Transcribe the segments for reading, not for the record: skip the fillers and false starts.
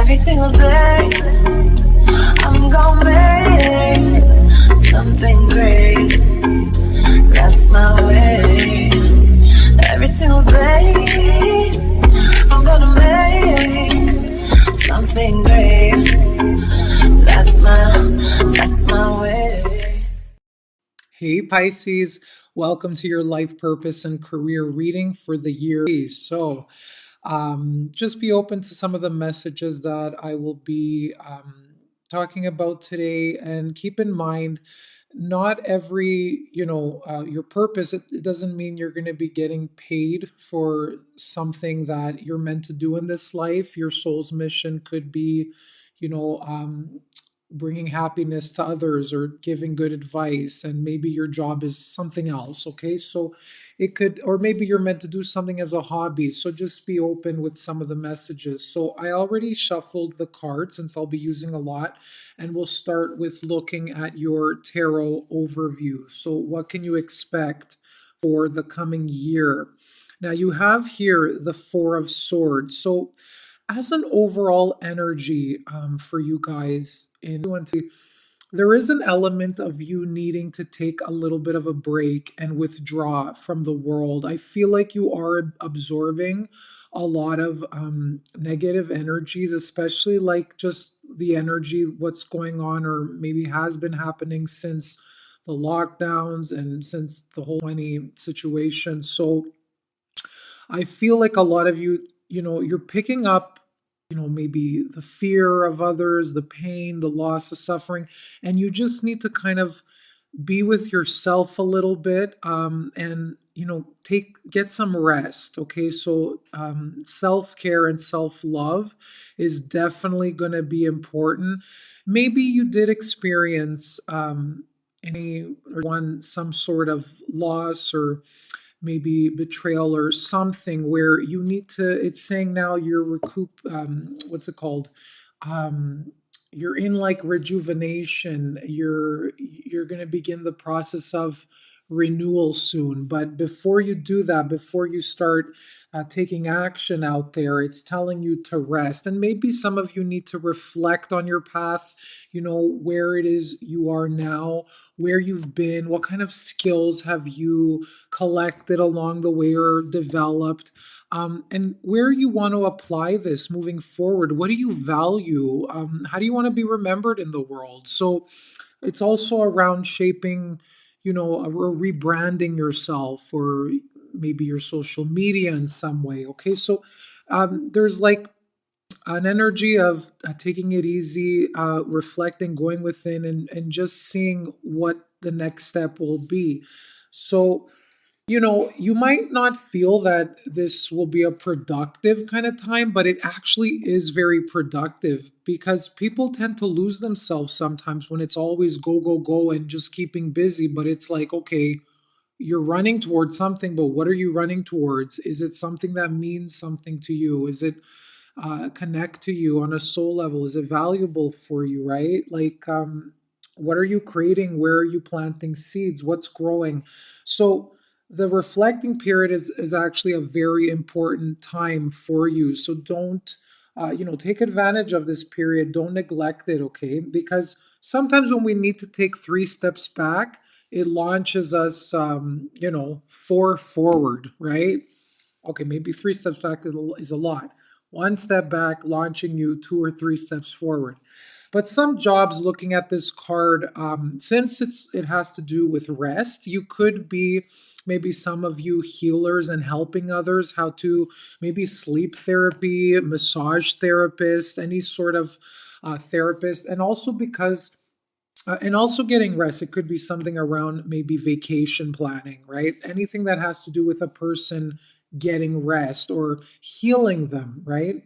Every single day, I'm gonna make something great. That's my way. Every single day, I'm gonna make something great. That's my way. Hey Pisces, welcome to your life purpose and career reading for the year. So, just be open to some of the messages that I will be talking about today, and keep in mind, not every your purpose. It doesn't mean you're going to be getting paid for something that you're meant to do in this life. Your soul's mission could be, you know, bringing happiness to others or giving good advice, and maybe your job is something else. Okay, so it could, or maybe you're meant to do something as a hobby. So just be open with some of the messages. So I already shuffled the cards, since I'll be using a lot, and we'll start with looking at your tarot overview. So what can you expect for the coming year? Now you have here the Four of Swords. So as an overall energy for you guys in 20, there is an element of you needing to take a little bit of a break and withdraw from the world. I feel like you are absorbing a lot of negative energies, especially like just the energy, what's going on or maybe has been happening since the lockdowns and since the whole 20 situation. So I feel like a lot of you, you're picking up, maybe the fear of others, the pain, the loss, the suffering, and you just need to kind of be with yourself a little bit, and get some rest. Okay, so self-care and self-love is definitely going to be important. Maybe you did experience any or one some sort of loss, or maybe betrayal or something, where you need to, it's saying now you're what's it called, you're in like rejuvenation. You're going to begin the process of renewal soon, but before you do that, before you start taking action out there, it's telling you to rest. And maybe some of you need to reflect on your path, where it is you are now, where you've been, what kind of skills have you collected along the way or developed, and where you want to apply this moving forward. What do you value? How do you want to be remembered in the world? So it's also around shaping, or rebranding yourself, or maybe your social media in some way. Okay, so there's like an energy of taking it easy, reflecting, going within, and just seeing what the next step will be. So, you might not feel that this will be a productive kind of time, but it actually is very productive, because people tend to lose themselves sometimes when it's always go, go, go and just keeping busy. But it's like, okay, you're running towards something, but what are you running towards? Is it something that means something to you? Is it connect to you on a soul level? Is it valuable for you, right? Like, what are you creating? Where are you planting seeds? What's growing? So the reflecting period is actually a very important time for you. So don't, take advantage of this period. Don't neglect it, okay? Because sometimes when we need to take 3 steps back, it launches us, 4 forward, right? Okay, maybe 3 steps back is a lot. 1 step back, launching you 2 or 3 steps forward. But some jobs, looking at this card, since it has to do with rest, you could be, maybe some of you, healers and helping others, how to, maybe sleep therapy, massage therapist, any sort of therapist. And also because and also getting rest. It could be something around maybe vacation planning, right? Anything that has to do with a person getting rest or healing them, right?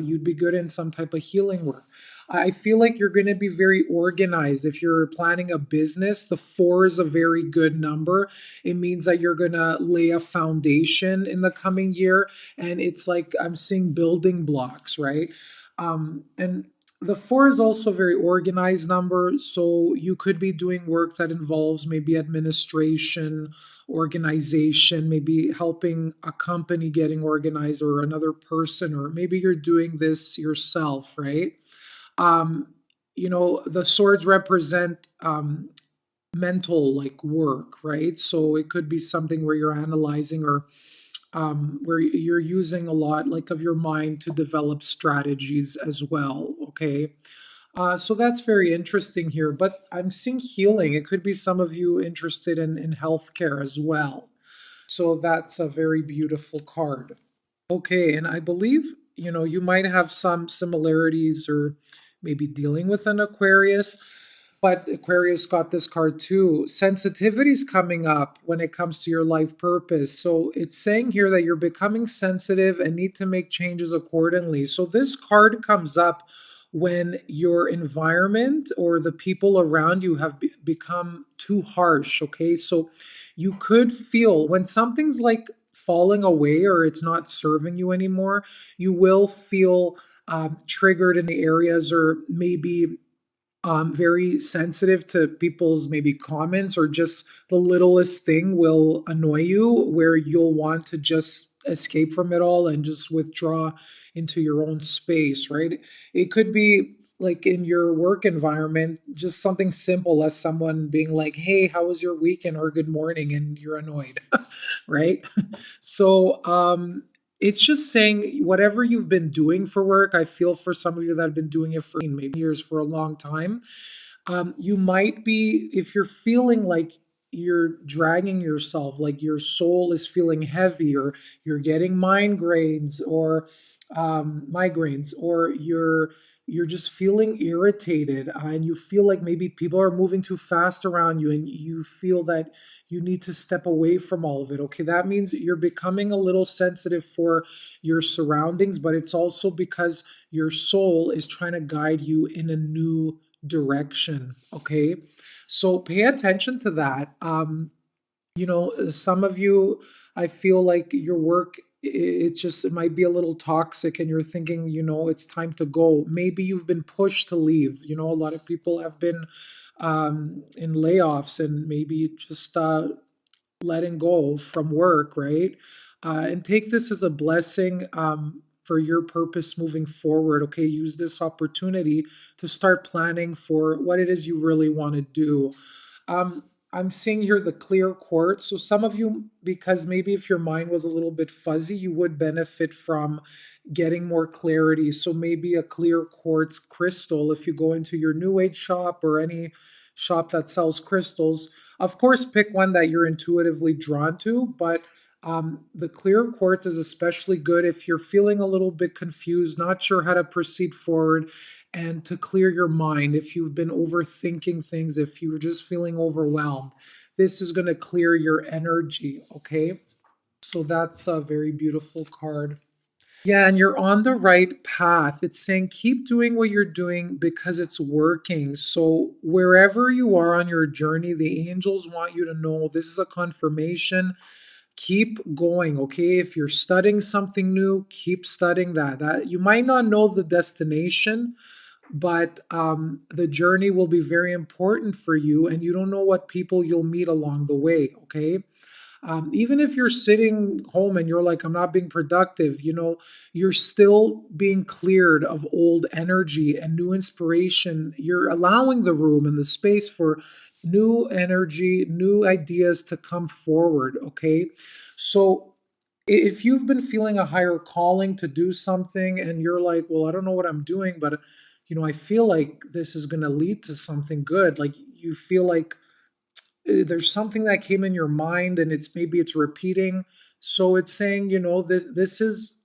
You'd be good in some type of healing work. I feel like you're going to be very organized. If you're planning a business, the 4 is a very good number. It means that you're going to lay a foundation in the coming year. And it's like I'm seeing building blocks, right? And The 4 is also a very organized number, so you could be doing work that involves maybe administration, organization, maybe helping a company getting organized or another person, or maybe you're doing this yourself, right? Um, the swords represent mental like work, right? So it could be something where you're analyzing or where you're using a lot like of your mind to develop strategies as well. Okay. So that's very interesting here, but I'm seeing healing. It could be some of you interested in healthcare as well. So that's a very beautiful card. Okay, and I believe, you might have some similarities or maybe dealing with an Aquarius, but Aquarius got this card too. Sensitivity is coming up when it comes to your life purpose. So it's saying here that you're becoming sensitive and need to make changes accordingly. So this card comes up when your environment or the people around you have become too harsh. Okay, so you could feel when something's like falling away or it's not serving you anymore, you will feel triggered in the areas or maybe very sensitive to people's maybe comments or just the littlest thing will annoy you where you'll want to just escape from it all and just withdraw into your own space, right? It could be like in your work environment, just something simple as someone being like, hey, how was your weekend or good morning? And you're annoyed, right? So it's just saying whatever you've been doing for work. I feel for some of you that have been doing it for maybe years, for a long time. You might be, if you're feeling like you're dragging yourself, like your soul is feeling heavy, or you're getting migraines, or you're just feeling irritated, and you feel like maybe people are moving too fast around you, and you feel that you need to step away from all of it. Okay, that means you're becoming a little sensitive for your surroundings, but it's also because your soul is trying to guide you in a new direction. Okay, so pay attention to that. Some of you, I feel like your work, it might be a little toxic and you're thinking, it's time to go. Maybe you've been pushed to leave. A lot of people have been in layoffs and maybe just letting go from work, right? And take this as a blessing for your purpose moving forward. Okay, use this opportunity to start planning for what it is you really want to do. I'm seeing here the clear quartz. So some of you, because maybe if your mind was a little bit fuzzy, you would benefit from getting more clarity. So maybe a clear quartz crystal, if you go into your new age shop or any shop that sells crystals, of course, pick one that you're intuitively drawn to, but the clear quartz is especially good if you're feeling a little bit confused, not sure how to proceed forward, and to clear your mind. If you've been overthinking things, if you're just feeling overwhelmed, this is going to clear your energy. Okay, so that's a very beautiful card. Yeah, and you're on the right path. It's saying keep doing what you're doing because it's working. So, wherever you are on your journey, the angels want you to know this is a confirmation. Keep going, okay? If you're studying something new, keep studying that. That you might not know the destination, but the journey will be very important for you, and you don't know what people you'll meet along the way, okay? Even if you're sitting home and you're like, I'm not being productive, you're still being cleared of old energy and new inspiration. You're allowing the room and the space for new energy, new ideas to come forward. Okay. So if you've been feeling a higher calling to do something and you're like, well, I don't know what I'm doing, but I feel like this is going to lead to something good. Like you feel like there's something that came in your mind and it's repeating, so it's saying this is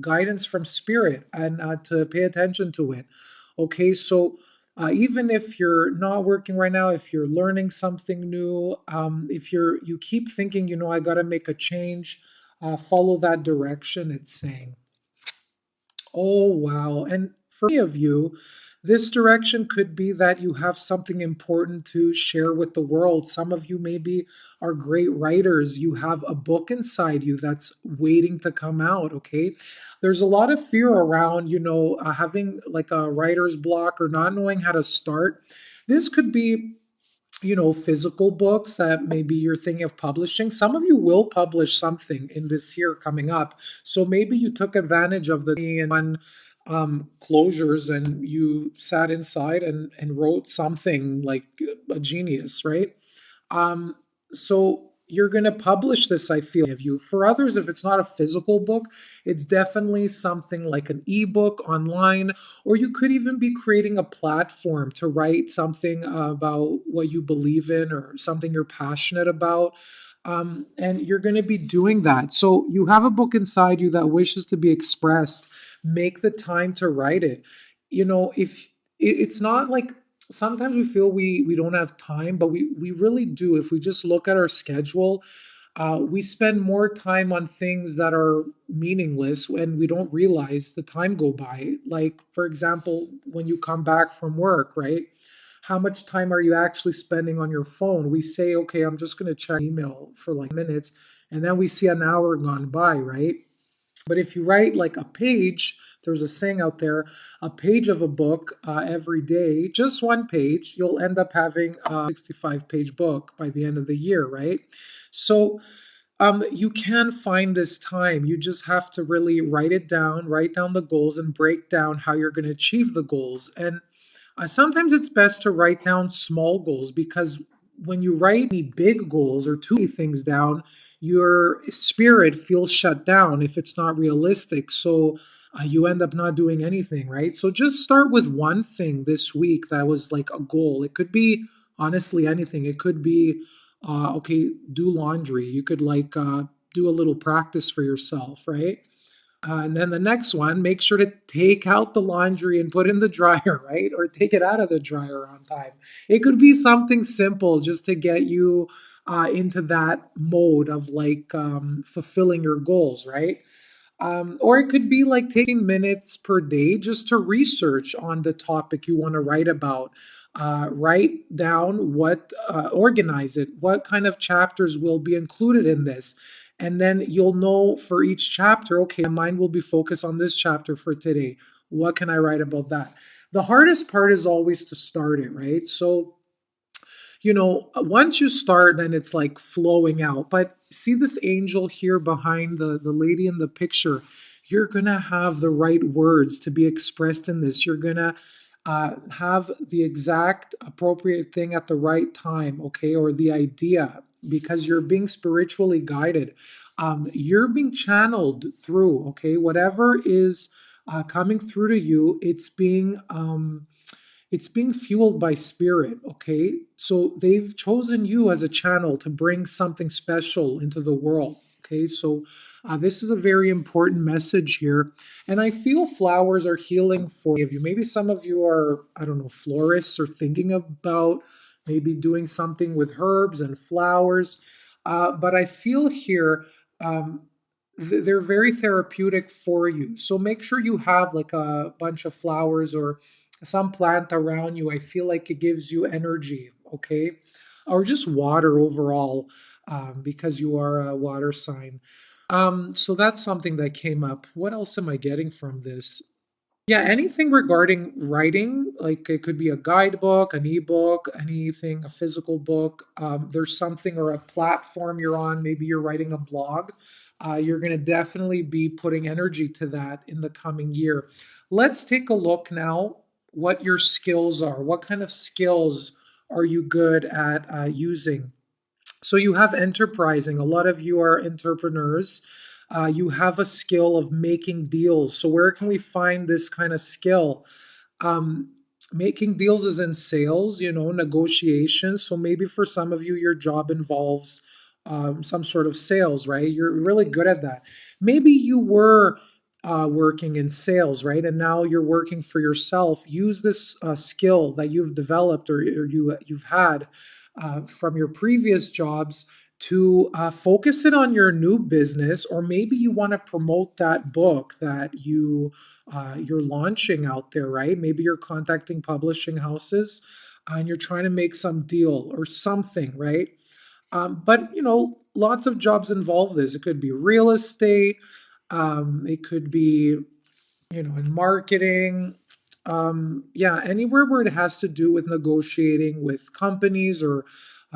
guidance from spirit, and to pay attention to it. Okay, so even if you're not working right now, if you're learning something new, if you keep thinking, I got to make a change, follow that direction, it's saying. Oh, wow. And for many of you, This direction could be that you have something important to share with the world. Some of you maybe are great writers. You have a book inside you that's waiting to come out, okay? There's a lot of fear around, having like a writer's block or not knowing how to start. This could be physical books that maybe you're thinking of publishing. Some of you will publish something in this year coming up. So maybe you took advantage of the one closures and you sat inside and wrote something like a genius, right? Um, so you're going to publish this, I feel, of you. For others, if it's not a physical book, it's definitely something like an ebook online, or you could even be creating a platform to write something about what you believe in or something you're passionate about. And you're going to be doing that. So you have a book inside you that wishes to be expressed. Make the time to write it. If it's not like sometimes we feel we don't have time, but we really do. If we just look at our schedule, we spend more time on things that are meaningless when we don't realize the time go by. Like, for example, when you come back from work, right? How much time are you actually spending on your phone? We say, okay, I'm just going to check email for like minutes, and then we see an hour gone by, right? But if you write like a page, there's a saying out there, a page of a book every day, just one page, you'll end up having a 65-page book by the end of the year, right? So you can find this time. You just have to really write down the goals, and break down how you're going to achieve the goals. And sometimes it's best to write down small goals, because when you write any big goals or too many things down, your spirit feels shut down if it's not realistic. So you end up not doing anything, right? So just start with one thing this week that was like a goal. It could be honestly anything. It could be, okay, do laundry. You could like do a little practice for yourself, right? And then the next one, make sure to take out the laundry and put in the dryer, right? Or take it out of the dryer on time. It could be something simple just to get you into that mode of like fulfilling your goals, right? Or it could be like taking minutes per day just to research on the topic you want to write about. Write down organize it. What kind of chapters will be included in this? And then you'll know for each chapter, okay, my mind will be focused on this chapter for today. What can I write about that? The hardest part is always to start it, right? So once you start, then it's like flowing out. But see this angel here behind the lady in the picture. You're gonna have the right words to be expressed in this. You're gonna have the exact appropriate thing at the right time, okay, or the idea, because you're being spiritually guided. You're being channeled through, okay, whatever is coming through to you. It's being fueled by spirit, okay? So they've chosen you as a channel to bring something special into the world, okay? So this is a very important message here. And I feel flowers are healing for you. Maybe some of you are, I don't know, florists, or thinking about maybe doing something with herbs and flowers. But I feel here, they're very therapeutic for you. So make sure you have like a bunch of flowers or some plant around you. I feel like it gives you energy, okay? Or just water overall, because you are a water sign. So that's something that came up. What else am I getting from this? Yeah, anything regarding writing, like it could be a guidebook, an ebook, anything, a physical book. There's something or a platform you're on. Maybe you're writing a blog. You're going to definitely be putting energy to that in the coming year. Let's take a look now what your skills are. What kind of skills are you good at using? So you have enterprising. A lot of you are entrepreneurs. You have a skill of making deals. So where can we find this kind of skill? Um, Making deals is in sales, negotiations. So maybe for some of you, your job involves some sort of sales, right? You're really good at that. Maybe you were working in sales, right? And now you're working for yourself. Use this skill that you've developed, or you've had from your previous jobs, to focus it on your new business, or maybe you want to promote that book that you're launching out there, right? Maybe you're contacting publishing houses and you're trying to make some deal or something, right? But lots of jobs involve this. It could be real estate. It could be in marketing. Yeah, anywhere where it has to do with negotiating with companies or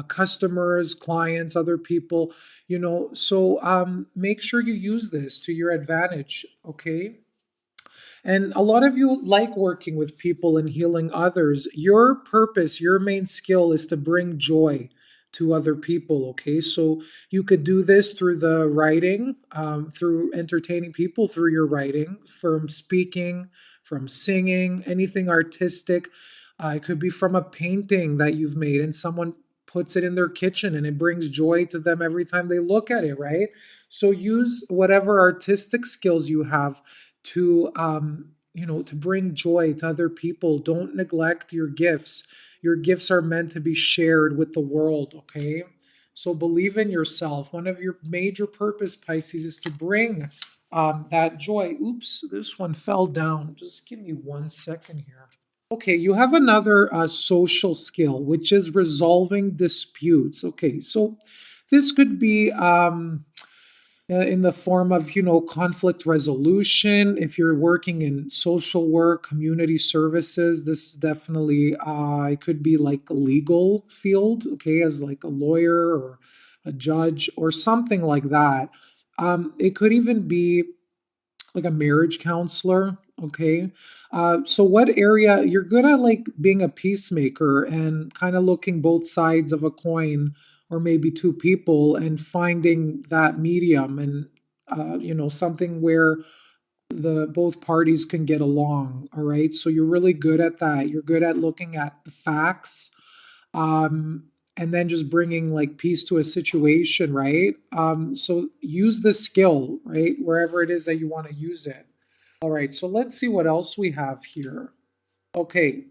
customers, clients, other people. So make sure you use this to your advantage. Okay. And a lot of you like working with people and healing others. Your purpose, your main skill is to bring joy to other people. Okay. So you could do this through the writing, through entertaining people through your writing, from speaking, from singing, anything artistic. It could be from a painting that you've made and someone puts it in their kitchen and it brings joy to them every time they look at it, right? So use whatever artistic skills you have to to bring joy to other people. Don't neglect your gifts. Your gifts are meant to be shared with the world. Okay, so believe in yourself. One of your major purpose, Pisces, is to bring that joy. Oops, this one fell down. Just give me 1 second here. Okay, you have another social skill, which is resolving disputes. Okay, so this could be in the form of conflict resolution. If you're working in social work, community services, this is definitely it could be like a legal field, okay, as like a lawyer or a judge or something like that. It could even be like a marriage counselor. Okay. So what area you're good at, like being a peacemaker and kind of looking both sides of a coin, or maybe two people, and finding that medium, and something where the both parties can get along. All right. So you're really good at that. You're good at looking at the facts, um, and then just bringing like peace to a situation, right? So use the skill, right, wherever it is that you want to use it. All right, so let's see what else we have here. Okay,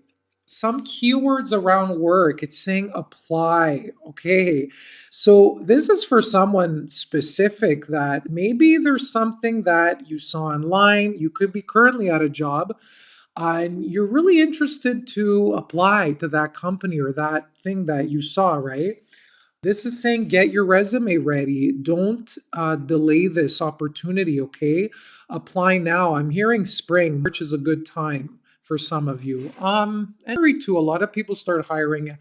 some keywords around work. It's saying apply. Okay, so this is for someone specific that maybe there's something that you saw online. You could be currently at a job and you're really interested to apply to that company or that thing that you saw, right? This is saying get your resume ready. Don't delay this opportunity, okay? Apply now. I'm hearing spring, March is a good time for some of you. And too, a lot of people start hiring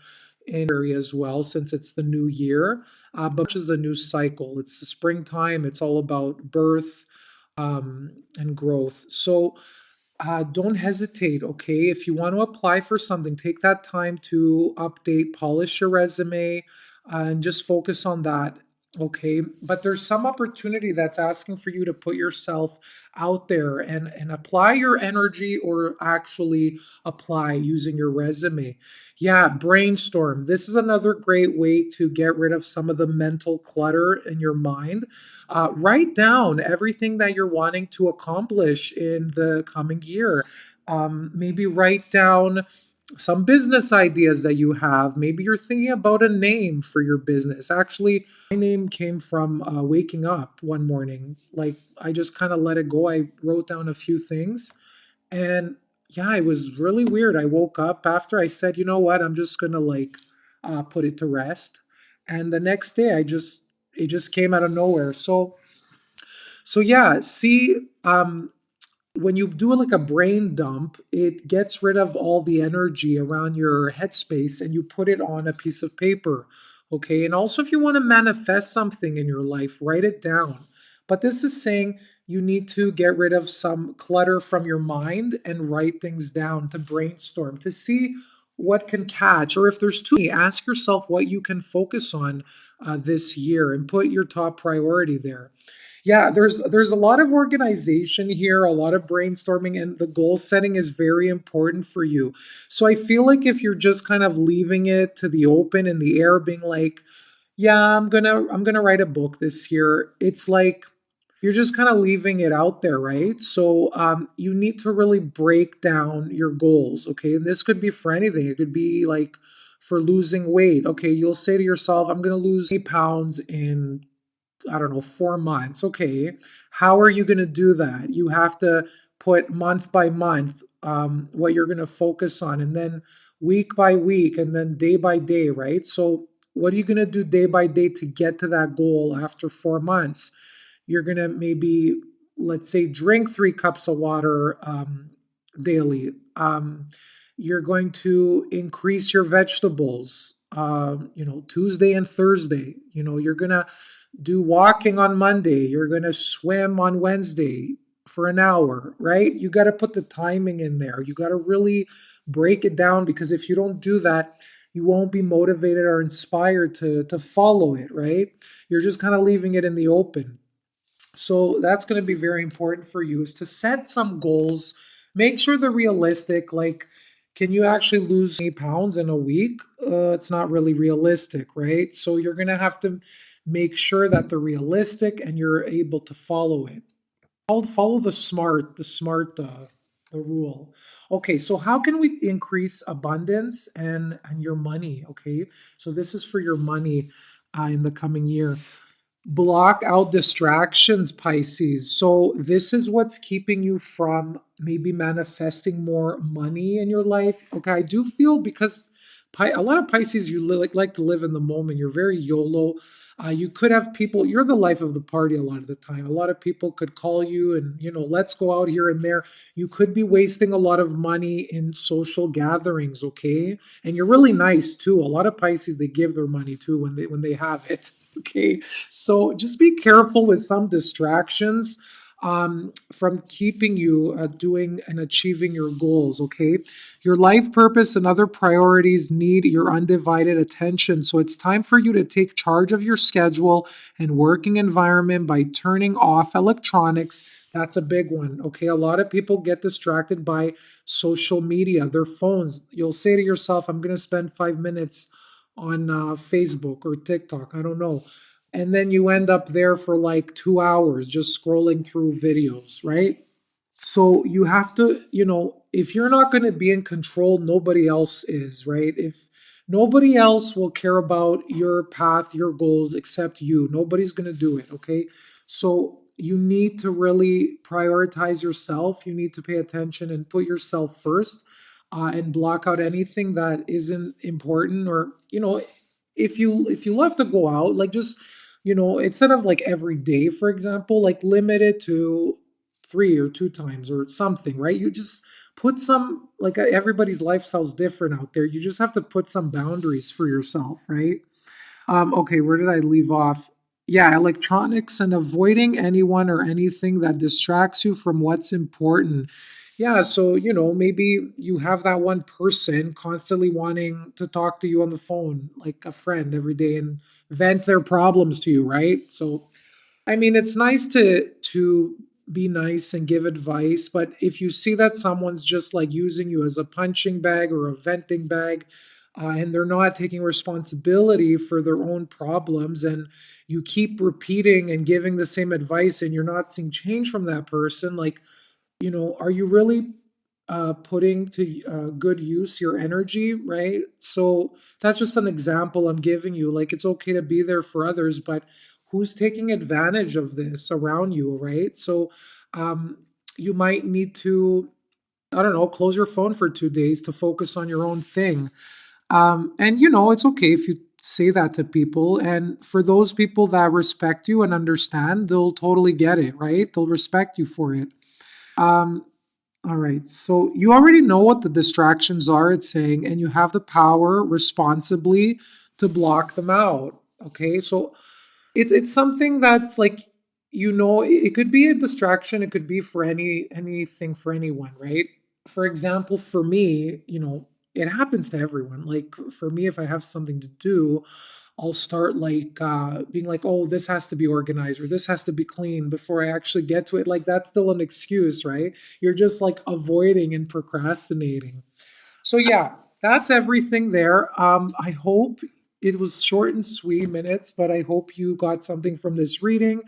in area as well since it's the new year. But March is the new cycle. It's the springtime. It's all about birth and growth. So don't hesitate, okay? If you want to apply for something, take that time to update, polish your resume, and just focus on that, okay? But there's some opportunity that's asking for you to put yourself out there and apply your energy, or actually apply using your resume. Yeah, brainstorm. This is another great way to get rid of some of the mental clutter in your mind. Write down everything that you're wanting to accomplish in the coming year. Maybe write down some business ideas that you have. Maybe you're thinking about a name for your business. Actually, my name came from waking up one morning. Like, I just kind of let it go. I wrote down a few things, and yeah, it was really weird. I woke up after I said, you know what, I'm just gonna like put it to rest. And the next day, it just came out of nowhere. So yeah, see, when you do like a brain dump, it gets rid of all the energy around your headspace and you put it on a piece of paper. Okay. And also, if you want to manifest something in your life, write it down. But this is saying you need to get rid of some clutter from your mind and write things down, to brainstorm, to see what can catch. Or if there's too many, ask yourself what you can focus on this year and put your top priority there. Yeah, there's a lot of organization here, a lot of brainstorming, and the goal setting is very important for you. So I feel like if you're just kind of leaving it to the open in the air, being like, yeah, I'm gonna write a book this year, it's like you're just kind of leaving it out there, right? So you need to really break down your goals, okay? And this could be for anything. It could be like for losing weight. Okay, you'll say to yourself, I'm going to lose 8 pounds in, I don't know, 4 months. Okay, how are you going to do that? You have to put month by month what you're going to focus on, and then week by week, and then day by day, right? So, what are you going to do day by day to get to that goal after 4 months? You're going to maybe, let's say, drink 3 cups of water daily. You're going to increase your vegetables, Tuesday and Thursday. You're going to do walking on Monday. You're going to swim on Wednesday for an hour, right? You got to put the timing in there. You got to really break it down, because if you don't do that, you won't be motivated or inspired to follow it, right? You're just kind of leaving it in the open. So that's going to be very important for you, is to set some goals. Make sure they're realistic. Like, can you actually lose 8 pounds in a week? It's not really realistic, right? So you're going to have to make sure that they're realistic and you're able to follow it. Follow the rule. Okay, so how can we increase abundance and your money? Okay, so this is for your money in the coming year. Block out distractions, Pisces. So this is what's keeping you from maybe manifesting more money in your life. Okay, I do feel, because a lot of Pisces, you like to live in the moment. You're very YOLO. You could have people, you're the life of the party a lot of the time. A lot of people could call you and, let's go out here and there. You could be wasting a lot of money in social gatherings, okay? And you're really nice too. A lot of Pisces, they give their money too when they have it, okay? So just be careful with some distractions from keeping you doing and achieving your goals, okay? Your life purpose and other priorities need your undivided attention. So it's time for you to take charge of your schedule and working environment by turning off electronics. That's a big one, okay? A lot of people get distracted by social media, their phones. You'll say to yourself, I'm going to spend 5 minutes on Facebook or TikTok. I don't know. And then you end up there for like 2 hours just scrolling through videos, right? So you have to, if you're not going to be in control, nobody else is, right? If nobody else will care about your path, your goals, except you, nobody's going to do it, okay? So you need to really prioritize yourself. You need to pay attention and put yourself first, and block out anything that isn't important. Or, if you love to go out, like, just, instead of like every day, for example, like limit it to 3 or 2 times or something, right? You just put some, like, everybody's lifestyle's different out there. You just have to put some boundaries for yourself, right? Okay, where did I leave off? Yeah, electronics and avoiding anyone or anything that distracts you from what's important. Yeah, so, maybe you have that one person constantly wanting to talk to you on the phone, like a friend every day, and vent their problems to you, right? So, I mean, it's nice to be nice and give advice, but if you see that someone's just like using you as a punching bag or a venting bag, and they're not taking responsibility for their own problems, and you keep repeating and giving the same advice, and you're not seeing change from that person, like, are you really putting to good use your energy, right? So that's just an example I'm giving you. Like, it's okay to be there for others, but who's taking advantage of this around you, right? So um, you might need to, I don't know, close your phone for 2 days to focus on your own thing. And it's okay if you say that to people. And for those people that respect you and understand, they'll totally get it, right? They'll respect you for it. Um, all right. So you already know what the distractions are, it's saying, and you have the power responsibly to block them out. Okay. So it's something that's like, it could be a distraction. It could be for anything for anyone, right? For example, for me, it happens to everyone. Like, for me, if I have something to do, I'll start like being like, oh, this has to be organized or this has to be clean before I actually get to it. Like, that's still an excuse, right? You're just like avoiding and procrastinating. So yeah, that's everything there. I hope it was short and sweet minutes, but I hope you got something from this reading.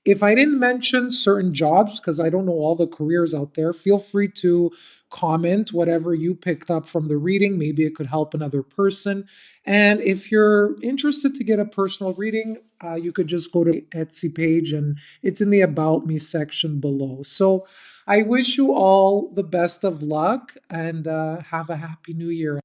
If I didn't mention certain jobs, because I don't know all the careers out there, feel free to comment whatever you picked up from the reading. Maybe it could help another person. And if you're interested to get a personal reading, you could just go to the Etsy page and it's in the About Me section below. So I wish you all the best of luck and have a happy new year.